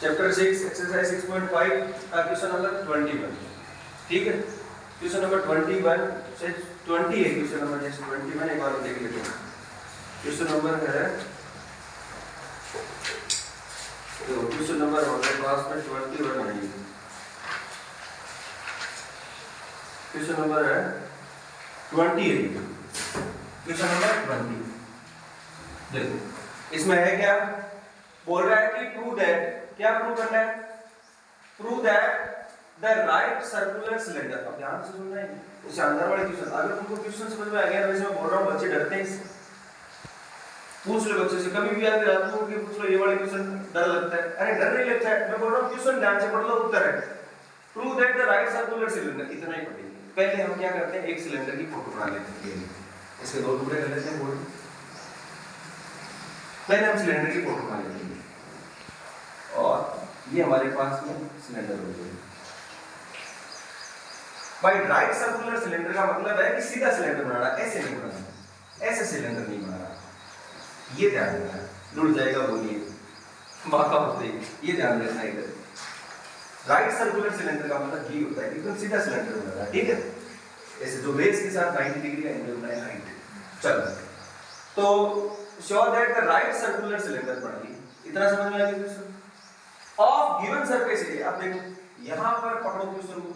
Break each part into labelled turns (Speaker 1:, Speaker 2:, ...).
Speaker 1: Chapter 6 exercise 6.5 का question number 21। ठीक है, क्वेश्चन नंबर 21 से 20 है क्वेश्चन नंबर, जैसे 21 एक बार देख लेते हैं। क्वेश्चन नंबर है, तो क्वेश्चन नंबर हमारे पास में 21 है। क्वेश्चन नंबर है 20 है, क्वेश्चन नंबर 20। देखो इसमें है क्या, बोल रहा है कि प्रूव दैट, क्या प्रूव करना है, prove that the right circular cylinder. अब ध्यान से सुनना है, उस अंदर वाले क्वेश्चन, अगर तुमको क्वेश्चन समझ में आ गया, वैसे मैं बोल रहा हूँ बच्चे डरते हैं इससे, पूछ लो बच्चे से, कभी भी याद रात को कि पूछ लो ये वाले क्वेश्चन, डर लगता है, अरे डर नहीं लगता है, मैं बोल रहा हूँ क्वेश्चन ध्यान से पढ़ लो, उत्तर है prove that the right circular cylinder, इतना ही पढ़ेंगे। पहले हम क्या करते हैं, एक सिलेंडर की फोटो बना लेते हैं, इसके दो टुकड़े कर लेते हैं बोर्ड, पहले हम सिलेंडर की फोटो बना लेते हैं, और ये हमारे पास में सिलेंडर हो गया। भाई राइट सर्कुलर सिलेंडर का मतलब है कि सीधा सिलेंडर बनाना, ऐसे नहीं बनाना, ऐसे सिलेंडर नहीं बनाना, ये ध्यान रखना, लुट जाएगा बोलिए बाका होते ही, ये ध्यान रखना इधर। राइट सर्कुलर सिलेंडर का मतलब ये होता है कि एकदम सीधा सिलेंडर बनाना है, ठीक है, ऐसे जो बेस के साथ 90 डिग्री का एंगल बनाए हाइट। चलो तो show that the right circular cylinder पढ़िए, इतना समझ में आ गया question. Of given surface area, अब देखो यहां पर पकड़ो क्वेश्चन को,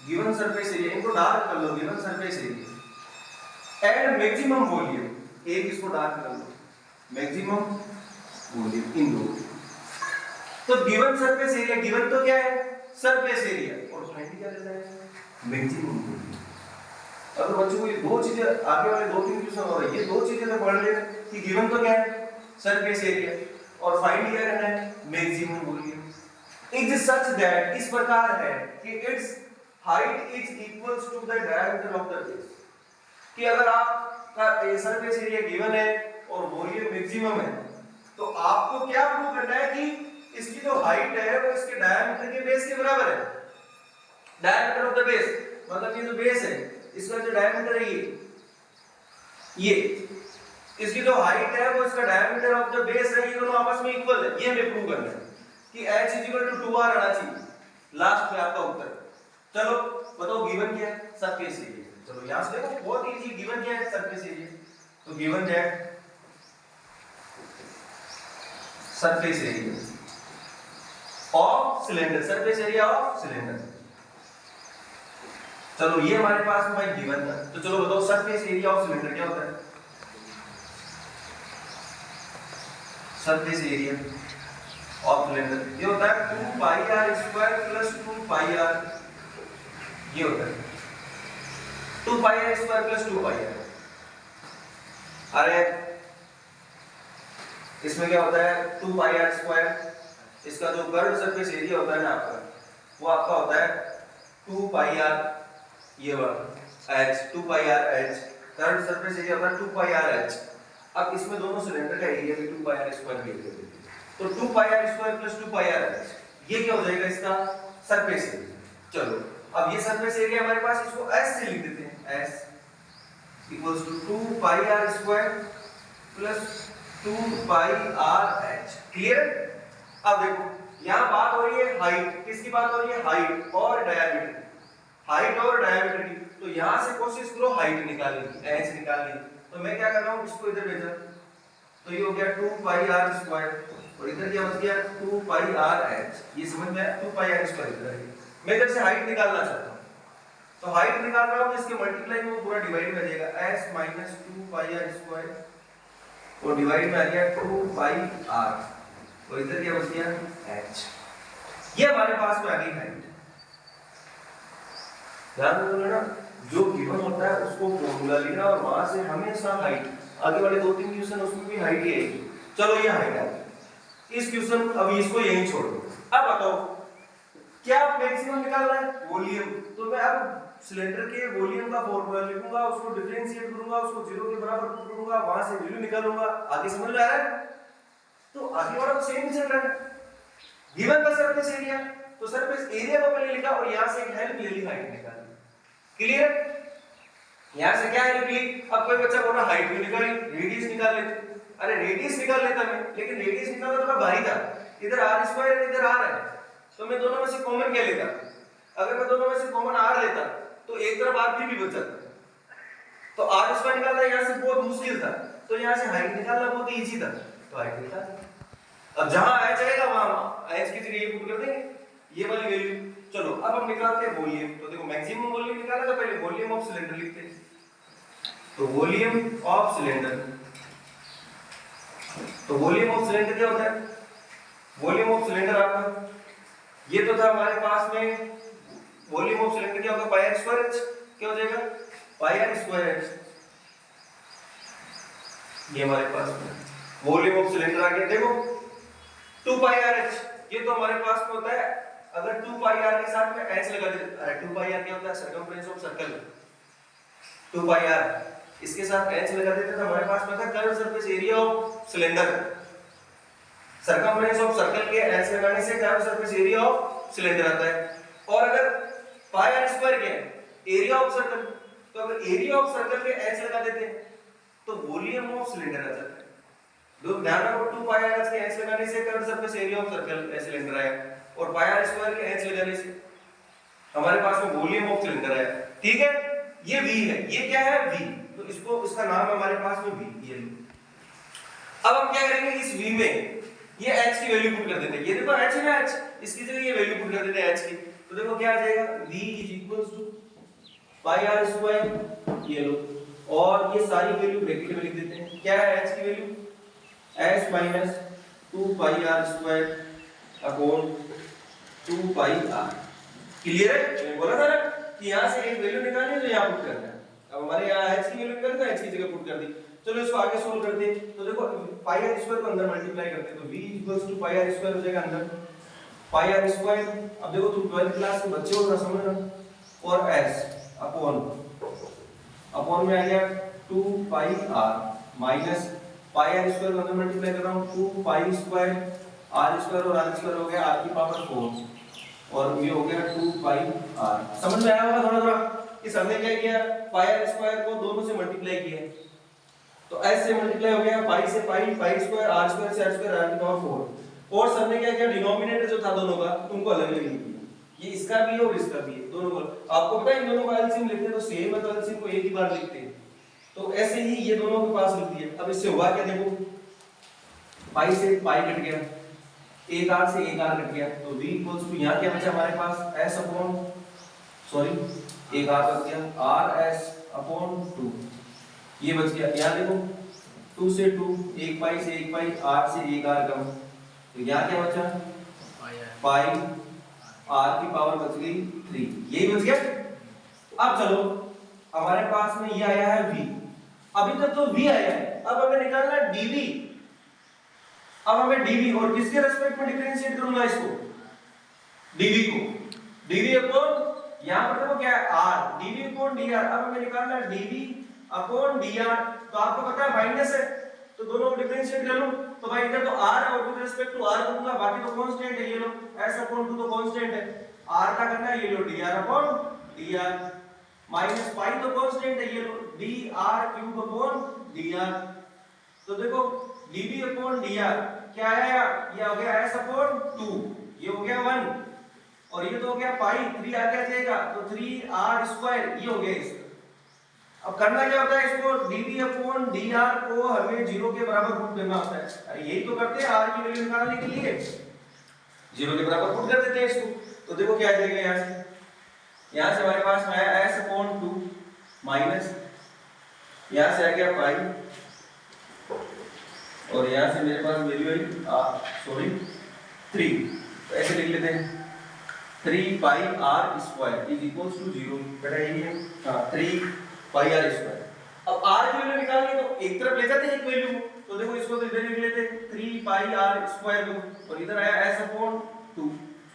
Speaker 1: गिवन सरफेस एरिया, इनको डार्क कर लो, given surface area and maximum volume, एक इसको डार्क कर लो, मैक्सिमम वॉल्यूम इन दो। तो गिवन सरफेस एरिया, गिवन तो क्या है सरफेस एरिया, और फाइंड क्या करना है मैक्सिमम वॉल्यूम। अगर बच्चों को ये दो चीजें, आगे वाले दो तीन क्वेश्चन हो रहे हैं, ये दो चीजें तो पढ़ लेना कि गिवन तो क्या है सरफेस एरिया, और फाइंड क्या करना है maximum volume. Is such that, इस प्रकार है कि its height is equals to the diameter of the base, कि अगर आपका सरफेस एरिया गिवन है और वॉल्यूम मैक्सिमम है, तो आपको क्या प्रूव करना है कि इसकी जो हाइट है वो इसके डायमीटर के बेस के बराबर है। डायमीटर ऑफ द बेस मतलब ये जो बेस है, इसका जो डायमीटर है ये इसकी जो हाइट है वो इसका डायमीटर ऑफ द बेस है, ये दोनों आपस में इक्वल है, ये हमें प्रूव करना है कि h = 2r आना चाहिए लास्ट में आपका उत्तर। चलो बताओ गिवन क्या है सरफेस एरिया, चलो यहां से देखो बहुत इजी, गिवन क्या है सरफेस एरिया, तो given that surface area of cylinder, surface area of cylinder. चलो ये हमारे पास में भाई गिवन था, तो चलो बताओ सरफेस एरिया ऑफ सिलेंडर क्या होता है, सरफेस एरिया ऑफ सिलेंडर ये होता है 2 pi r square plus 2 pi r, ये होता है 2 pi r square plus 2 pi r। अरे इसमें क्या होता है 2 पाई r स्क्वायर, इसका जो कर्व सरफेस एरिया होता है ना आपका, वो आपका होता है 2 पाई r, ये वाला h 2 pi r h, curve surface area होता है 2 पाई r h। अब इसमें दोनों सिलेंडर का एरिया भी 2 पाई r स्क्वायर भी है, तो 2 pi r square plus 2 pi r h, ये क्या हो जाएगा इसका सरफेस एरिया। चलो अब ये सरफेस एरिया हमारे पास, इसको s से लिख देते हैं, s = 2 pi r square plus 2 pi r h। Clear? अब देखो यहां बात हो रही है हाइट, किसकी बात हो रही है हाइट और डायमीटर, हाइट और डायमीटर की, तो यहां से कोशिश करो हाइट निकालने की, h निकालने की। तो मैं क्या कर रहा हूं, इसको इधर भेजा, तो ये हो गया 2 पाई r स्क्वायर, और इधर क्या बच गया 2 पाई r h, ये समझ में आया 2 पाई r स्क्वायर इधर है। मैं इधर से हाइट निकालना चाहता हूं, तो हाइट निकाल रहा हूं तो इसके मल्टीप्लाई में वो पूरा डिवाइड में आ जाएगा s - 2 पाई r स्क्वायर, और डिवाइड में आ गया 2 पाई r, और इधर क्या बच गया h। ये हमारे पास में आ गई हाइट। ध्यान रखना ना, जो गिवन होता है उसको फॉर्मूला लिखना, और वहां से हमेशा हाइट, आगे वाले दो तीन क्वेश्चन उसमें भी हाइट ही आएगी। चलो ये हाइट है, इस क्वेश्चन अभी इसको यहीं छोड़ दो। अब बताओ क्या मैक्सिमम निकालना है वॉल्यूम, तो मैं अब सिलेंडर के वॉल्यूम का फॉर्मूला लिखूंगा, उसको डिफरेंशिएट करूंगा, उसको 0 के बराबर पुट करूंगा, वहां से वैल्यू निकालूंगा। आगे समझ में आ रहा है? तो आगे वाला सेम चल रहा है, गिवन का सरफेस एरिया, तो सरफेस एरिया को पहले लिखा और यहां से एक हेल्प ले ली हाइट निकालनी। क्लियर? यहां से क्या हेल्प ली, अब कोई बच्चा बोला हाइट भी निकाली, रेडियस निकाल लेते, अरे रेडियस निकाल लेता मैं, लेकिन रेडियस निकालना थोड़ा भारी था, इधर आर स्क्वायर है, इधर आर है, तो मैं दोनों में से कॉमन क्या लेता? अगर मैं दोनों में से कॉमन आर लेता तो एक तरफ आर भी बच जाता, तो आर स्क्वायर निकालना यहाँ से बहुत मुश्किल था, तो यहाँ से हाइट निकालना बहुत इजी था, तो हाइट निकाल। अब जहां एच आएगा वहां एच की जगह ये पुट कर देंगे, ये वाली वैल्यू। चलो अब हम निकालते हैं वॉल्यूम। तो देखो मैक्सिमम वॉल्यूम निकाला तो पहले वॉल्यूम ऑफ सिलेंडर लिखते हैं। तो वॉल्यूम ऑफ सिलेंडर, तो वॉल्यूम ऑफ सिलेंडर क्या होता है? वॉल्यूम ऑफ सिलेंडर आपका ये तो था हमारे पास में, वॉल्यूम ऑफ सिलेंडर क्या होगा? पाई आर स्क्वायर एच, क्या हो जाएगा? पाई आर स्क्वायर एच। ये हमारे पास में वॉल्यूम ऑफ सिलेंडर आ गया। देखो 2 पाई आर एच, ये तो हमारे पास में होता है, अगर 2 पाई आर के साथ में एच लगा देते, 2 पाई आर क्या होता है? Circumference of circle, 2 pi R, इसके साथ एच लगा देते तो हमारे पास में था curve surface area of cylinder. Circumference of circle के एच लगाने से curve surface area of cylinder आता है। और अगर पाई आर स्क्वायर क्या है? एरिया ऑफ सर्कल, तो अगर एरिया ऑफ सर्कल के एच लगा देते तो वॉल्यूम ऑफ सिलेंडर आ जाता है। दो ध्यान रखो, 2 पाई आर के एच लगाने से curve surface area of circle cylinder आया, और पाई आर स्क्वायर के एच लगाने से हमारे पास में वॉल्यूम ऑफ सिलेंडर आया। ठीक है, ये v है, ये क्या है? v, तो इसको, इसका नाम हमारे पास में v। ये अब हम क्या करेंगे? इस v में ये h की वैल्यू पुट कर देते हैं। ये देखो h है ना, h, इसकी जगह ये वैल्यू पुट कर देते हैं h की। तो देखो क्या आ जाएगा? v = पाई आर स्क्वायर, ये लो, और ये सारी वैल्यू ब्रैकेट में लिख देते हैं। क्या है h की value? h minus 2 pi R square upon 2 pi R. Clear है? मैंने बोला था ना कि यहां से एक वैल्यू निकालनी है तो यहां पुट करना है। अब हमारे यहां h की वैल्यू निकालनी है, h की जगह पुट कर दी। चलो इसको आगे सोल्व करते हैं। तो देखो पाई आर स्क्वायर को अंदर मल्टीप्लाई करते हैं, तो v = पाई आर स्क्वायर हो जाएगा अंदर पाई आर स्क्वायर। अब देखो तुम 12th क्लास के बच्चे हो ना, समझना, और s अपॉन में आ गया 2 pi r minus pi R square को अंदर मल्टीप्लाई कर रहा हूं, 2 पाई स्क्वायर r स्क्वायर, और r स्क्वायर हो गया r की पावर 4, और ये हो गया 2 पाई r। समझ में आया होगा थोड़ा थोड़ा कि हमने क्या किया? पाई आर स्क्वायर को दोनों से मल्टीप्लाई किया, तो s से मल्टीप्लाई हो गया, पाई से पाई, पाई स्क्वायर, r स्क्वायर से r स्क्वायर, r की पावर 4, और सबने क्या किया? डिनोमिनेटर जो था दोनों का, उनको अलग अलग लिख दिया। ये इसका भी है और इसका भी है, दोनों को। आपको पता है इन दोनों का एलसीएम लिखते हैं तो सेम है, तो एलसीएम को एक ही बार लिखते हैं, तो ऐसे ही ये दोनों के पास लिख दिया। अब इससे हुआ क्या? देखो पाई से पाई कट गया, एक आर से एक आर कट गया, तो v = यहां क्या बचा हमारे पास? s अपॉन, सॉरी एक आर बच गया, rs अपॉन 2, ये बच गया। यहां देखो 2 से 2, 1 पाई से 1 पाई, r से 1 r कम, तो यहां क्या बचा? पाई r की पावर बच गई 3, यही बच गया। अब चलो हमारे पास में ये आया है v, अभी तक तो v आया है, अब हमें निकालना है dv। अब हमें dv, और किसके रेस्पेक्ट में डिफरेंशिएट करूंगा इसको? dv को, dv अपॉन, यहां पर देखो क्या है? r, dv upon dr। अब हमें निकालना है dv अपॉन dr, तो आपको पता है माइनस है, तो दोनों को डिफरेंशिएट कर लूं, तो भाई इधर तो r है और विद रिस्पेक्ट टू r करूंगा, बाकी तो कांस्टेंट है, ये लो s अपॉन 2 तो कांस्टेंट है, r का करना है, ये लो dr upon dr, minus pi तो कांस्टेंट है, ये लो dr³ अपॉन dr। तो देखो dv अपॉन dr क्या आया? ये हो गया s अपॉन 2, ये हो गया 1, और ये तो हो गया पाई, 3 आ क्या जाएगा? तो 3r², ये हो गया इसका। अब करना क्या होता है? इसको dv अपॉन dr को हमें 0 के बराबर पुट करना होता है। अरे यही तो करते हैं r की वैल्यू निकालने के लिए, 0 के बराबर पुट कर देते हैं इसको। तो देखो क्या आ जाएगा यहां से? यहां से हमारे पास में आया s अपॉन 2 माइनस, यहां से आ गया पाई, और यहां से मेरे पास वैल्यू आई 3, तो ऐसे लिख लेते हैं 3 pi r square is equal to 0। बेटा यही है, हां 3 पाई r स्क्वायर। अब r की वैल्यू निकालनी है तो एक तरफ ले जाते हैं एक वैल्यू को, तो देखो इसको तो इधर लिख लेते हैं 3 पाई r स्क्वायर को, और इधर आया s अपॉन 2,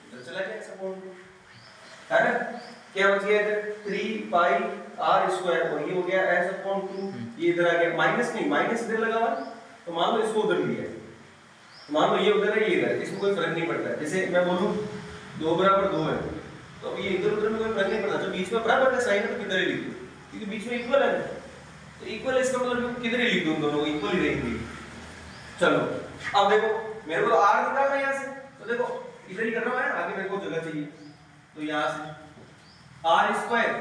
Speaker 1: इधर चला गया s अपॉन 2, है ना? क्या बच गया इधर? 3 पाई r स्क्वायर, और ये हो गया s अपॉन 2, ये इधर आ गया, माइनस नहीं, माइनस इधर लगा हुआ, तो मान लो इसको उधर लिया, मान लो ये उधर है ये इधर, इसमें कोई फर्क नहीं पड़ता। जैसे मैं बोलूं 2 बराबर 2 है, तो ये इधर उधर में कोई फर्क नहीं पड़ता, जो बीच में बराबर है साइन है तो किधर ही लिख दो, क्योंकि बीच में इक्वल है, तो इक्वल इसका मतलब किधर ही लिख दूं, दोनों इक्वल ही रहेंगे। चलो अब देखो मेरे को तो r निकालना है यहाँ से, तो देखो इधर ही कर रहा हूँ मैं, आगे मेरे को जगह चाहिए, तो यहाँ से आर स्क्वायर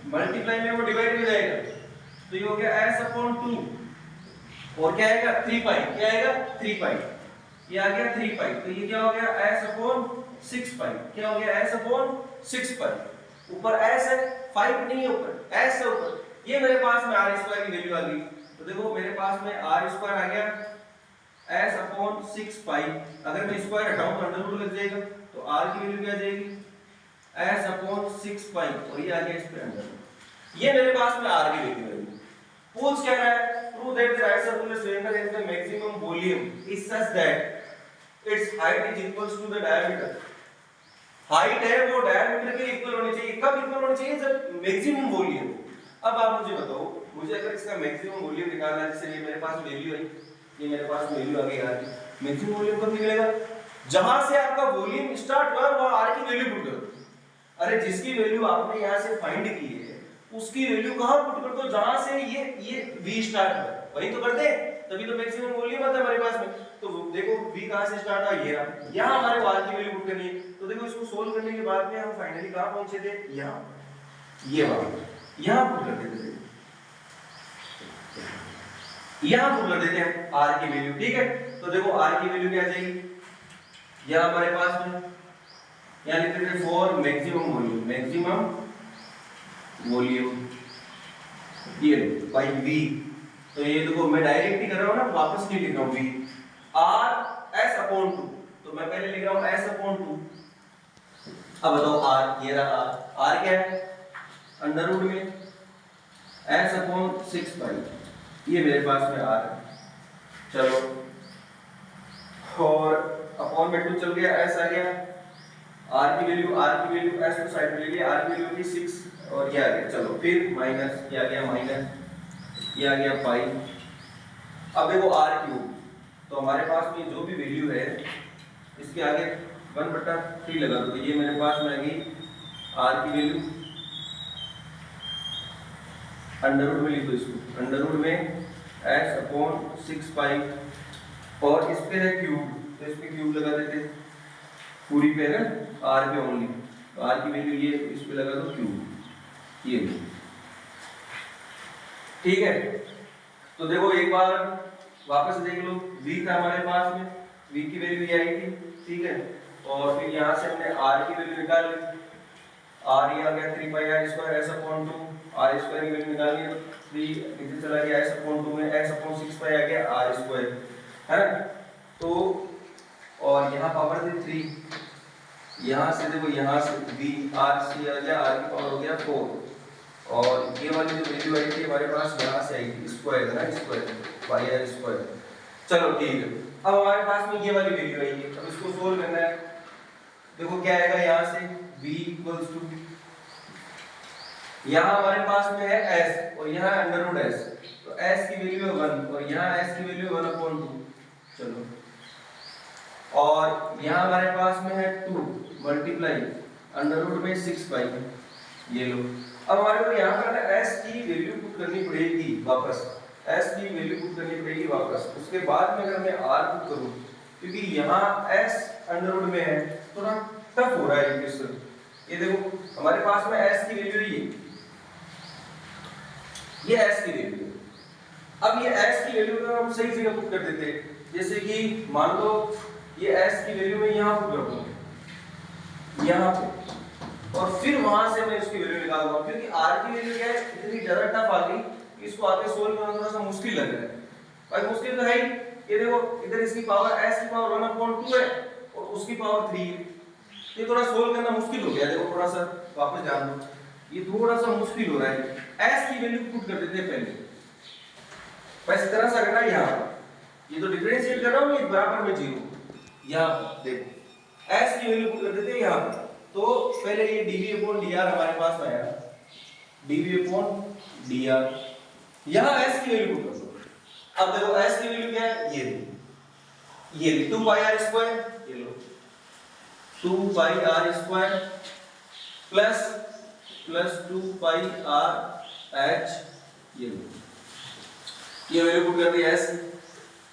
Speaker 1: मल्टीप्लाई में वो डिवाइड हो जाएगा, तो ये हो गया s अपॉन 2 और क्या आएगा 3 पाई, क्या आएगा 3 पाई, ये आ गया 3 पाई, तो ये क्या हो गया s अपॉन 6 पाई, क्या हो गया s अपॉन 6 पाई, ऊपर s है 5 नहीं है ऊपर s है ऊपर, ये मेरे पास में r स्क्वायर की वैल्यू आ गई, तो देखो मेरे पास में r स्क्वायर आ गया s अपॉन 6 पाई, अगर मैं स्क्वायर हटाऊं तो अंडर रूट लग जाएगा, तो r की वैल्यू क्या आ जाएगी s अपॉन 6 पाई और ये आ गया इस पे अंडर, ये मेरे पास में r की वैल्यू है। पूछ क्या रहा है, prove that the right circular cylinder has the maximum volume is such that its height is equals to the diameter, height है वो डायमीटर के इक्वल होनी चाहिए, कब इक्वल होनी चाहिए जब मैक्सिमम वॉल्यूम। अब आप मुझे बताओ, मुझे अगर इसका मैक्सिमम वॉल्यूम निकालना है, जैसे ये मेरे पास वैल्यू है, ये मेरे पास वैल्यू आ गई यार, मैक्सिमम वॉल्यूम कब निकलेगा, जहां से आपका वॉल्यूम स्टार्ट हुआ वहां r की वैल्यू पुट करो, अरे जिसकी वैल्यू आपने यहां से फाइंड की है उसकी वैल्यू कहां पुट कर दो, जहां से ये v स्टार्ट हुआ वही तो कर दे, तभी तो मैक्सिमम वॉल्यूम आता है हमारे पास में। तो देखो v कहां से स्टार्ट हुआ, ये रहा, यहां हमारे r की वैल्यू पुट करनी है, तो देखो इसको सोल्व करने के बाद में हम फाइनली कहां पहुंचे थे, यहां, ये वाला यहां पुट कर देते थे, यहां पुट कर देते हैं r की वैल्यू, ठीक है। तो देखो r की वैल्यू क्या आ जाएगी, यहां हमारे पास में यहां लिख देते हैं for maximum volume, maximum volume ये बाय v, तो ये देखो मैं डायरेक्ट ही कर रहा हूं ना, वापस नहीं लिख रहा हूं, v r s अपॉन 2, तो मैं पहले लिख रहा हूं s अपॉन 2, अब बताओ r, ये रहा r क्या है अंडर रूट में s अपॉन 6 पाई, ये मेरे पास में r है, चलो और अपॉन में 2 चल गया, s आ गया, r की वैल्यू s को साइड में ले लिया, r की वैल्यू थी 6 और ये आ गया, चलो फिर माइनस, ये आ गया माइनस, ये आ गया पाई, अब देखो r क्यूब, तो हमारे पास में जो भी वैल्यू है इसके आगे 1/3 लगा दो, तो ये मेरे पास में आ गई r की वैल्यू, अंडर रूट में लिखो इसको, अंडर रूट में s अपॉन 6 पाई और इस पे है क्यूब, तो इस पे क्यूब लगा देते पूरी पे है r पे ओनली, तो r की वैल्यू ये इस पे लगा दो क्यूब, ये ठीक है। तो देखो एक बार वापस देख लो, v था हमारे पास में, v की वैल्यू ये आई थी, ठीक है, और फिर यहाँ से हमने r की वैल्यू निकाल ली, r ये आ गया 3 pi r square s upon 2, r square की वैल्यू निकाल ली, 3 नीचे चला गया s अपॉन 2 में, s अपॉन 6 पाई आ गया r स्क्वायर, है ना, तो और यहाँ पावर थी 3, यहाँ से देखो यहाँ से v r c आ गया, r की पावर हो गया 4, और ये वाली जो वैल्यू आई थी हमारे पास यहाँ से आई थी स्क्वायर, है ना, स्क्वायर पाई r स्क्वायर, चलो ठीक है। अब हमारे पास में ये वाली वैल्यू आई है, अब इसको सोल्व करना है, देखो क्या आएगा, यहाँ से v इक्वल्स टू, यहाँ हमारे पास में है s और यहाँ अंडर रूट s, तो s की वैल्यू है 1 और यहाँ s की वैल्यू 1/2, चलो, और यहाँ हमारे पास में है 2 मल्टीप्लाई अंडर रूट में 6 पाई, ये लो, अब हमारे को यहाँ पर s की वैल्यू पुट करनी पड़ेगी वापस, s की वैल्यू पुट करनी पड़ेगी वापस, उसके बाद में अगर मैं r पुट करूँ, क्योंकि यहाँ s अंडर रूट में है थोड़ा टफ हो रहा है क्वेश्चन, ये देखो हमारे पास में s की वैल्यू ये s की वैल्यू है, अब ये s की वैल्यू को हम सही जगह पुट कर देते हैं, जैसे कि मान लो ये s की वैल्यू में यहाँ पुट कर दूँ यहाँ पे, और फिर वहां से मैं इसकी वैल्यू निकाल दूंगा, क्योंकि r की वैल्यू क्या है इतनी ज्यादा टफ आ गई कि इसको आगे सोल्व करना थोड़ा सा मुश्किल लग रहा है, भाई मुश्किल तो है ही, ये देखो इधर इसकी पावर s की पावर 1/2 है और उसकी पावर 3 है, ये थोड़ा सोल्व करना मुश्किल हो गया, देखो थोड़ा सा वापस ध्यान दो, ये थोड़ा सा मुश्किल हो रहा है, s की वैल्यू पुट कर देते हैं पहले, बस इस तरह से करना है, यहाँ ये तो डिफरेंशिएट कर रहा हूँ, ये बराबर में 0, यहाँ देखो s की वैल्यू पुट कर देते हैं यहाँ पर, तो पहले ये dv/dr हमारे पास में आया, dv/dr, यहाँ s की वैल्यू पुट कर दो, अब देखो s की वैल्यू क्या है, ये 2 पाई r स्क्वायर, ये लो 2 pi r square plus 2 pi r h, ये लो, ये वैल्यू पुट कर दी s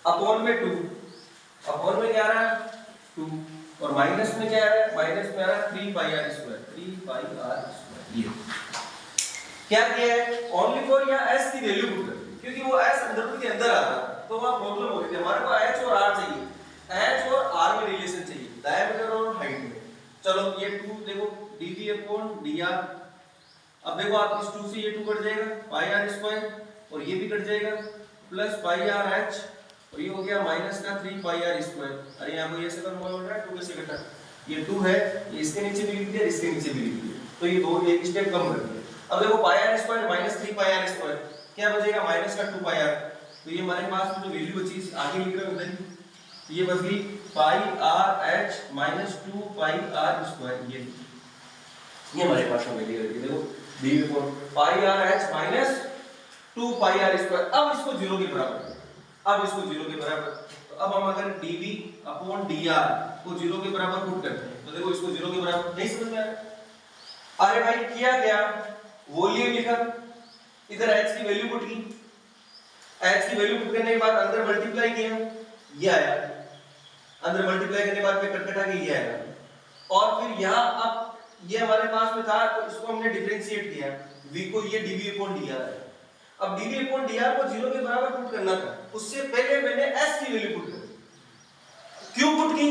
Speaker 1: अपॉन में 2, अपॉन में क्या आ रहा है 2 और माइनस में क्या आ रहा है, माइनस में आ रहा है 3 pi R square, 3 pi R square. ये क्या किया है, ओनली फॉर यहाँ s की वैल्यू पुट कर दी, क्योंकि वो s अंदर के अंदर आ रहा है तो वहां प्रॉब्लम हो रही थी। हमारे को h और r चाहिए, h और r में रिलेशन चाहिए, डायमीटर और हाइट में। चलो ये 2 देखो dv अपॉन dr, अब देखो आप इस 2 से ये 2 कट जाएगा पाई आर स्क्वायर और ये भी कट जाएगा प्लस पाई आर एच और ये हो गया माइनस का 3 पाई आर स्क्वायर। अरे यहाँ पर ये से कम हो रहा है 2 कैसे कटा, ये 2 है, ये इसके नीचे भी लिख दिया, इसके नीचे भी लिख दिया, तो ये दो एक स्टेप कम कर दिया। अब देखो pi R square minus 3 pi R square क्या बचेगा, माइनस का 2 पाई आर, तो ये हमारे पास जो वैल्यू बची आगे लिख रहे हैं उधर, तो ये बच गई pi R H minus 2 pi R square. ये हमारे पास में वैल्यू है, देखो D upon pi R H minus 2 pi R square. अब इसको 0 के बराबर, अब इसको 0 के बराबर, तो अब हम अगर dv अपॉन dr को 0 के बराबर पुट करते हैं तो देखो इसको 0 के बराबर नहीं समझ में आ रहा। अरे भाई किया क्या, वॉल्यूम लिखा, इधर h की वैल्यू पुट की, h की वैल्यू पुट करने के बाद अंदर मल्टीप्लाई किया, ये आया, अंदर मल्टीप्लाई करने के बाद पे कट के ये आया, और फिर यहाँ अब ये हमारे पास में था तो इसको हमने डिफरेंशिएट किया, v को ये dv अपॉन dr है। अब dv अपॉन dr को 0 के बराबर पुट करना था, उससे पहले मैंने s की वैल्यू पुट कर, क्यों पुट की,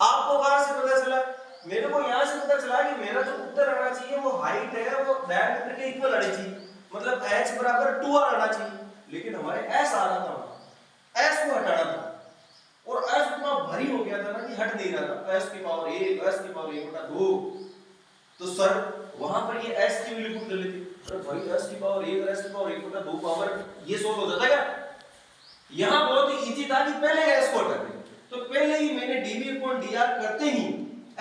Speaker 1: आपको कहां से पता चला, मेरे को यहां से पता चला कि मेरा जो उत्तर आना चाहिए वो हाइट है वो डायमीटर के इक्वल आनी चाहिए, मतलब h बराबर 2r आना चाहिए, लेकिन हमारे s आ रहा था, s को हटाना था और s इतना भारी हो गया था ना कि हट नहीं रहा था, s की पावर 1 s की पावर 1/2, तो सर वहां पर ये s की वैल्यू पुट कर लेते, सर भाई s की पावर 1 और s की पावर 1/2 पावर ये सोल्व हो जाता क्या, यहां बहुत ही इजी था कि पहले s को हटा दें, तो पहले ही मैंने dv अपॉन dr करते ही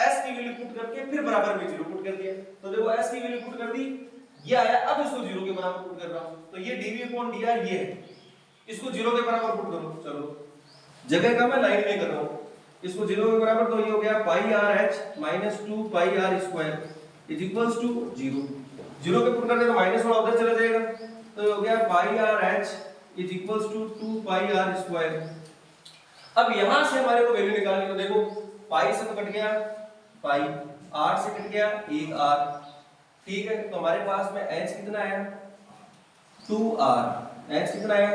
Speaker 1: s की वैल्यू पुट करके फिर बराबर में 0 पुट कर दिया, तो देखो s की वैल्यू पुट कर दी, ये आया, अब इसको 0 के बराबर पुट कर रहा हूं, तो ये dv अपॉन dr ये है, इसको 0 के बराबर पुट करो, चलो जगह का मैं लाइन में कर रहा हूं, इसको 0 के बराबर, तो ये हो गया pi R H minus 2 pi R square is equals to 0, 0 के पुट करने तो माइनस वाला उधर चला जाएगा, तो ये हो गया pi R H is equals to 2 pi R square. अब यहां से हमारे को वैल्यू निकालनी, तो देखो पाई से तो कट गया पाई, आर से कट गया 1 आर, ठीक है, तो हमारे पास में h कितना आया 2r, h कितना आया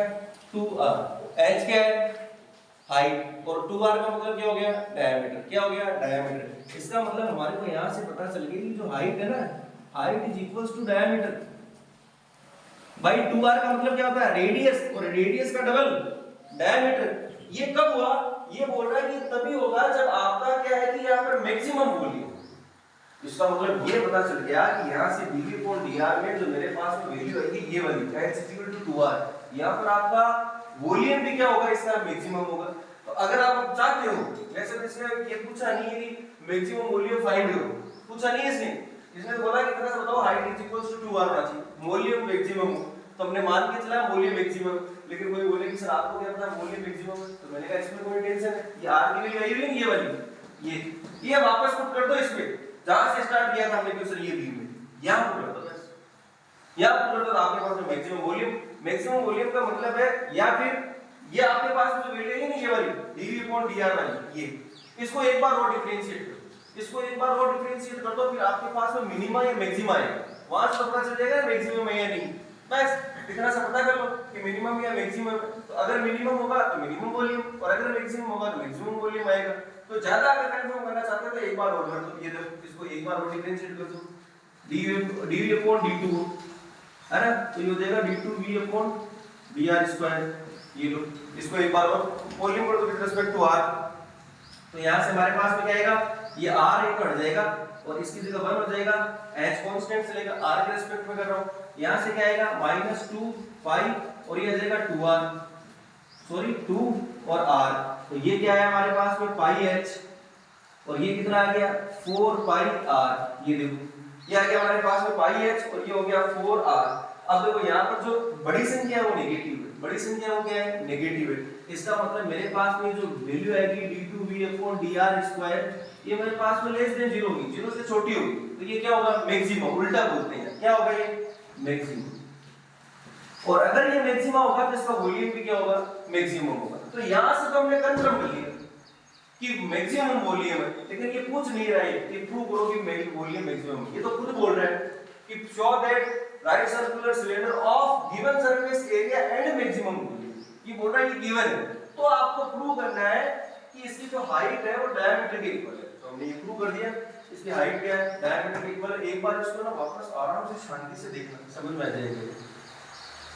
Speaker 1: 2r, h क्या है हाइट और 2r का मतलब क्या हो गया डायमीटर, क्या हो गया डायमीटर, इसका मतलब हमारे को यहां से पता चल गया कि जो हाइट है ना, height is equals to diameter, भाई 2r का मतलब क्या होता है रेडियस, और रेडियस का डबल डायमीटर। ये कब हुआ, ये बोल रहा है कि तभी होगा जब आपका क्या है कि यहाँ पर मैक्सिमम वॉल्यूम, इसका मतलब ये पता चल गया कि यहाँ से dv अपॉन dr में जो मेरे पास में वैल्यू आएगी ये वाली h इक्वल टू 2r, यहाँ पर आपका वॉल्यूम भी क्या होगा इसका मैक्सिमम होगा। तो अगर आप चाहते हो, वैसे तो इसने ये पूछा नहीं है कि मैक्सिमम वॉल्यूम फाइंड करो, पूछा नहीं है इसने बोला कि कितना से बताओ height is equal to 2r होना चाहिए, वॉल्यूम मैक्सिमम हो, तो हमने मान के चला वॉल्यूम मैक्सिमम, लेकिन कोई बोले कि सर आपको क्या पता वॉल्यूम मैक्सिमम है, तो मैंने कहा इसमें कोई टेंशन है, ये r की वैल्यू आई हुई है ये वाली, ये वापस पुट कर दो इसमें, जहां से स्टार्ट किया था हमने क्वेश्चन ये बी में, यहां पुट कर दो बस, यहां पुट कर दो, तो आपके पास में मैक्सिमम वॉल्यूम का मतलब है, या फिर ये आपके पास में जो वैल्यू है ना ये वाली dv अपॉन dr वाली, ये इसको एक बार और डिफरेंशिएट करो, इसको एक बार और डिफरेंशिएट कर दो, फिर आपके पास में मिनिमा या मैक्सिमा आएगा, वहां से पता चल जाएगा मैक्सिमम है या नहीं, बस इतना सा पता कर लो कि मिनिमम या मैक्सिमम, तो अगर मिनिमम होगा तो मिनिमम वॉल्यूम, और अगर मैक्सिमम होगा तो मैक्सिमम वॉल्यूम आएगा। तो ज्यादा अगर कंफर्म करना चाहते हो तो एक बार और कर दो, ये देखो इसको एक बार और डिफरेंशिएट कर दो, dv अपॉन d2 है ना, तो ये हो जाएगा d2v अपॉन dr स्क्वायर, ये लो इसको एक बार और वॉल्यूम कर दो विद रिस्पेक्ट टू r, तो यहां से हमारे पास में क्या आएगा, ये r एक हट जाएगा और इसकी जगह 1 हो जाएगा, h कांस्टेंट से लेकर r के रिस्पेक्ट में कर रहा हूं, यहां से क्या आएगा -2 पाई और ये आ जाएगा 2r, सॉरी 2 और r, तो ये क्या है हमारे पास में पाई h और ये कितना आ गया 4 पाई r, ये देखो ये आ गया हमारे पास में पाई h और ये हो गया 4r। अब देखो यहाँ पर जो बड़ी संख्या है वो नेगेटिव है, बड़ी संख्या वो क्या है नेगेटिव है, इसका मतलब मेरे पास में जो वैल्यू आएगी d2v अपॉन dr स्क्वायर ये मेरे पास में लेस देन 0 होगी, 0 से छोटी होगी, तो ये क्या होगा मैक्सिमम, उल्टा बोलते हैं क्या होगा ये मैक्सिमम, और अगर ये मैक्सिमम होगा तो इसका वॉल्यूम भी क्या होगा मैक्सिमम होगा। तो यहां से तो हमने कंफर्म कर लिया कि मैक्सिमम वॉल्यूम है, लेकिन ये पूछ नहीं रहा है कि प्रूव करो कि वॉल्यूम मैक्सिमम, ये तो खुद बोल रहा है कि show that right circular cylinder of given surface area and maximum volume, ये बोल रहा है कि गिवन है, तो आपको प्रूव करना है कि इसकी जो हाइट है वो डायमीटर के इक्वल है। तो हमने ये प्रूव कर दिया, इसकी हाइट क्या है, डायमीटर के इक्वल है। एक बार इसको ना वापस आराम से शांति से देखना, समझ में आ जाएगा।